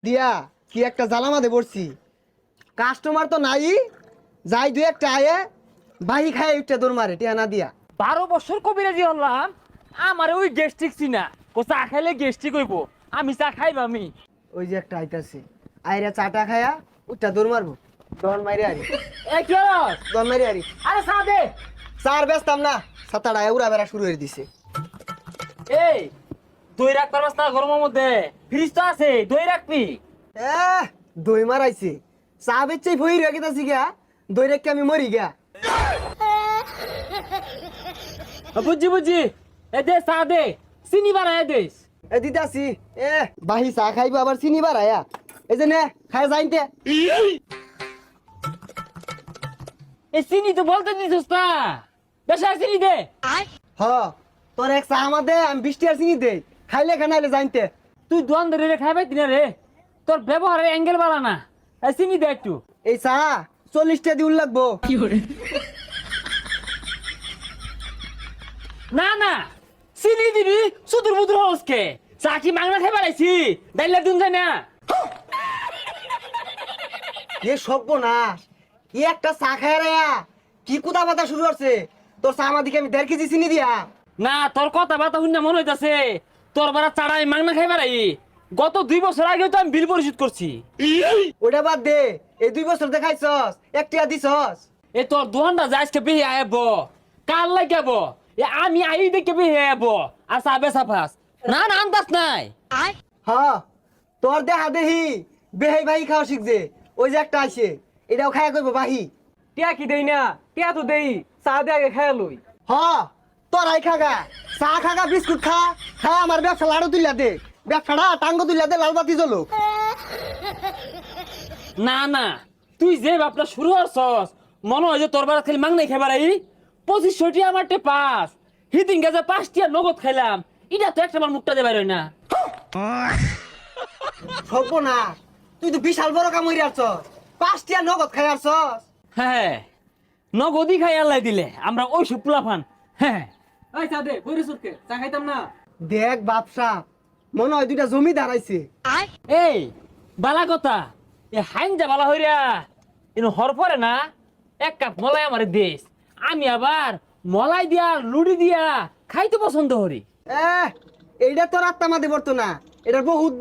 দিয়া কি একটা জ্বালামাতে পড়ছি, কাস্টমার তো নাই, যাই দুই একটা আয়ে বাহি খায় একটা দৌড় মারে টিয়া না দিয়া। 12 বছর কবিরাজি হলাম, আমার ওই গ্যাস্ট্রিক চিনা ও চা খাইলে গ্যাস্ট্রিক হইব, আমি চা খাইব আমি। ওই যে একটা আইতাছে, আইরা চাটা খায়া ওইটা দৌড় মারবো, দন মারি আরি, এ কি হলো? দন মারি আরি। আরে চা দে। চার ব্যস্তাম না, সাতাটা উড়া বেড়া শুরু করে দিছে। এই দই রাখতে পারবাস না গরমের মধ্যে? ফ্রিজ তো আছে, দই রাখবি। দই মারাইছে, চা বেচে ভই রেখে তাছি গা, দই রেখে আমি মরি গা। বুঝছি বুঝছি, এ দে চা দে, চিনি বাড়ায় দিস। এ দিতাছি, বাহি চা খাইবো আবার চিনি বাড়ায়া, এই যে নে খায় যাইতে। এই চিনি তো বলতে দিছিস না, বেশা চিনি দে। হ, তোর এক চা আমার দে, আমি 20 টাকার চিনি দেই, খাইলে খানাইলে জানতে। তুই দোয়ান ধরে রে খাইবাই দিনা রে, তোর ব্যবহারের অ্যাঙ্গেল বাড়া না। এই চিনি দে একটু। এই চা 40 টাকা দিউল লাগবো। না না, চিনি দিবি সুদূর বুদুর হসকে, চা কি মাংনা খাইবার আইছি, ডাইলা দিন যায় না। এ সর্বনাশ, কি একটা চা খায় রে, কি কুদা বাতা শুরু করছে। তোর চা আমার দিকে আমি 1.5 কেজি চিনি দিয়া। না তোর কথা বার্তা শুনে মনে হইতাছে তোর বারা চাড়াই মাংনা খাইবার আই। গত 2 বছর আগে তো আমি বিল পরিশোধ করছি। ওটা বাদ দে, এই 2 বছর দেখাইছস, 1 টাকা দিছস। এ তোর দোহানটা যা আজকে বেহে আইব, কাল লাগাব, এ আমি আই দেখে বেহে আইব, আর চা বেচা ফাস। না না আন্দাজ নাই। হ, তোর দেহা দেহি বেহাই ভাই খাওয়া শিখছে, ওই যে একটা আছে, এটাও খায়া কইব বাহি। টিয়া কি দেই না, টিয়া তো দেই, চা দে আগে খাইয়া লই। হ, তোরাই খাগা, চা খাগা, বিস্কুট খা, খা আমার ব্যবসা লাড়ু তুইলা দে, ব্যবসাটা টাঙ্গ তুইলা দে, লাল বাতি জ্বলো। না না, তুই যে বাপটা শুরু হচ্ছস, মনে হয় যে তোর বারা খালি মাংনাই খাইবার আই। 2500 আমার টে পাস, হিদিন গেছে 5 টিয়া নগদ খাইলাম, এটা তো একটা আমার মুখটা দেবার হয় না। সর্বনাশ, তুই তো বিশাল বড় কাম হইরা আসছস, 5 টাকা নগদ খাই আসছস। হ্যাঁ, নগদই খাই আল্লাহ দিলে, আমরা ওই সব পোলাফান। হ্যাঁ ওই চা দে, বইরে সুরকে চা খাইতাম না। দেখ বাপসা, মনে হয় 2টা জমি দাঁড়াইছে। এই বালা কথা, এ হাইন যা বালা হইরা ইনো হর পরে না, 1 কাপ মলাই আমার দেশ, আমি আবার মলাই দিয়া লুড়ি দিয়া খাইতে পছন্দ করি। এইটা তোর আত্মা মাদে পড়তো না, এটার বহুত